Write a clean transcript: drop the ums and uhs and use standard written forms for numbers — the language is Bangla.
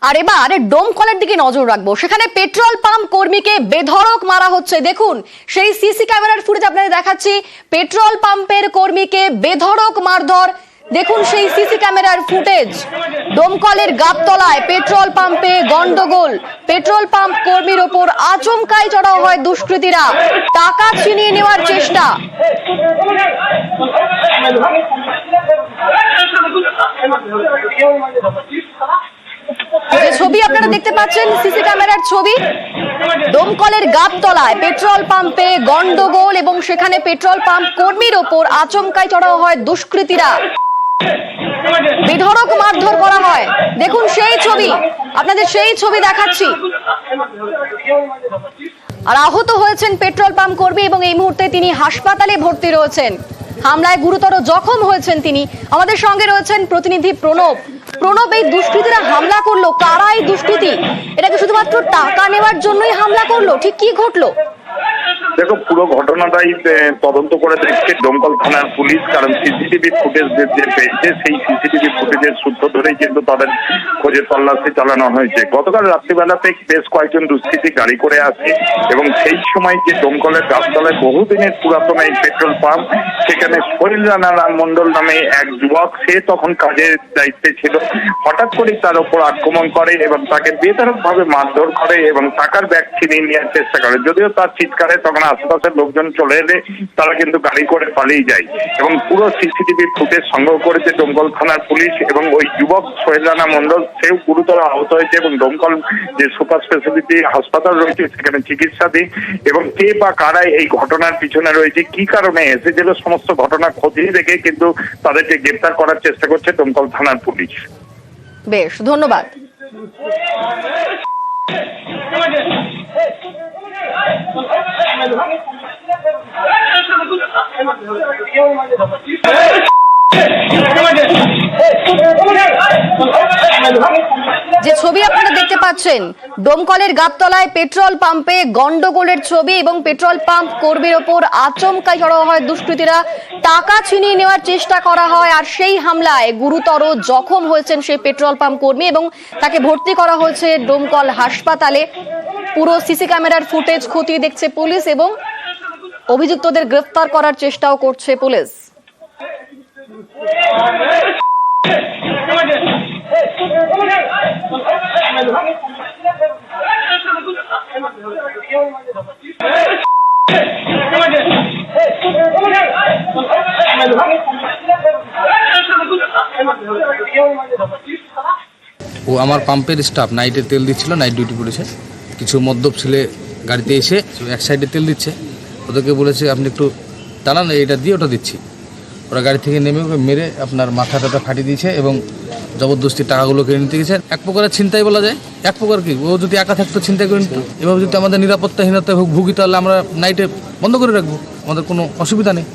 আর এবার ডোমকলের দিকে নজর রাখবো। সেখানে পেট্রোল পাম্প কর্মীকে বেধড়ক মারা হচ্ছে। দেখুন সেই সিসি ক্যামেরার ফুটেজ আপনাদের দেখাচ্ছি। পেট্রোল পাম্পের কর্মীকে বেধড়ক মারধর, দেখুন সেই সিসি ক্যামেরার ফুটেজ। ডোমকলের গাবতলায় পেট্রোল পাম্পে গন্ডগোল, পেট্রোল পাম্প কর্মীর ওপর আচমকাই চড়াও হয় দুষ্কৃতীরা, টাকা ছিনিয়ে নেওয়ার চেষ্টা। যে ছবি আপনারা দেখতে পাচ্ছেন সিসি ক্যামেরার ছবি, ডোমকলের গাবতলায় পেট্রোল পাম্পে গন্ডগোল এবং সেখানে পেট্রোল পাম্প কর্মীর ওপর আচমকাই চড়াও হয় দুষ্কৃতীরা, বেধড়ক মারধর করা হয়। দেখুন সেই ছবি, আপনাদের সেই ছবি দেখাচ্ছি। আর আহত হয়েছেন পেট্রোল পাম্প কর্মী এবং এই মুহূর্তে তিনি হাসপাতালে ভর্তি রয়েছেন। হামলায় গুরুতর জখম হয়েছেন তিনি। আমাদের সঙ্গে রয়েছেন প্রতিনিধি প্রণব। প্রণব, এই দুষ্কৃতীরা হামলা করলো, কারা এই দুষ্কৃতী? এটাকে শুধুমাত্র টাকা নেওয়ার জন্যই হামলা করলো, ঠিক কি ঘটলো? দেখো, পুরো ঘটনাটাই তদন্ত করে দেখছে ডোমকল থানার পুলিশ। কারণ সিসিটিভি ফুটেজ যে পেয়েছে, সেই সিসিটিভি ফুটেজের সূত্র ধরেই কিন্তু তাদের খোঁজে তল্লাশি চালানো হয়েছে। গতকাল রাত্রিবেলাতে বেশ কয়েকজন দুষ্কৃতী গাড়ি করে আসে এবং সেই সময় যে ডোমকলের গাছতলায় বহুদিনের পুরাতন এই পেট্রোল পাম্প, সেখানে শরীর রানা মন্ডল নামে এক যুবক, সে তখন কাজের দায়িত্বে ছিল। হঠাৎ করেই তার উপর আক্রমণ করে এবং তাকে বেধড়ক ভাবে মারধর করে এবং টাকার ব্যাগ ছিনিয়ে নেওয়ার চেষ্টা করে। যদিও তার চিৎকারে তখন আশেপাশের লোকজন চলে এলে তারা কিন্তু গাড়ি করে পালিয়ে যায় এবং পুরো সিসিটিভি ফুটেজ সংগ্রহ করেছে ডোমকল থানার পুলিশ। এবং ওই যুবক সোহেল রানা মন্ডল, সেও গুরুতর আহত হয়েছে এবং ডোমকল যে সুপার স্পেশালিটি হাসপাতাল রয়েছে সেখানে চিকিৎসাধীন। এবং কে বা কারা এই ঘটনার পিছনে রয়েছে, কি কারণে এসেছিল, সমস্ত ঘটনা খতিয়ে দেখে কিন্তু তাদেরকে গ্রেপ্তার করার চেষ্টা করছে ডোমকল থানার পুলিশ। বেশ, ধন্যবাদ। যে ছবি আপনারা দেখতে পাচ্ছেন, ডোমকলের গাবতলায় পেট্রোল পাম্পে গন্ডগোলের ছবি এবং পেট্রোল পাম্প কর্মীর ওপর আচমকাই চড়াও হয় দুষ্কৃতীরা, টাকা ছিনিয়ে নেওয়ার চেষ্টা করা হয়। আর সেই হামলায় গুরুতর জখম হয়েছেন সেই পেট্রোল পাম্প কর্মী এবং তাকে ভর্তি করা হয়েছে ডোমকল হাসপাতালে। পুরো সিসি ক্যামেরার ফুটেজ খতিয়ে দেখছে পুলিশ এবং অভিযুক্তদের গ্রেফতার করার চেষ্টাও করছে পুলিশ। ও আমার পাম্পের স্টাফ, নাইটে তেল দিচ্ছিল, নাইট ডিউটি করেছে। কিছু মদ্যপ ছেলে গাড়িতে এসে এক সাইডে তেল দিচ্ছে, ওদেরকে বলেছে আপনি একটু টানান, এটা দিয়ে ওটা দিচ্ছি। ওরা গাড়ি থেকে নেমে ওকে মেরে আপনার মাথাটা ফাটিয়ে দিয়েছে এবং জবরদস্তি টাকাগুলো কেড়ে নিতে গেছে। এক প্রকারের ছিনতাই বলা যায়। এক প্রকার কি, ও যদি একা থাকতো ছিনতাই করে নিত। এভাবে যদি আমাদের নিরাপত্তাহীনতায় ভুগি তাহলে আমরা নাইটে বন্ধ করে রাখবো, আমাদের কোনো অসুবিধা নেই।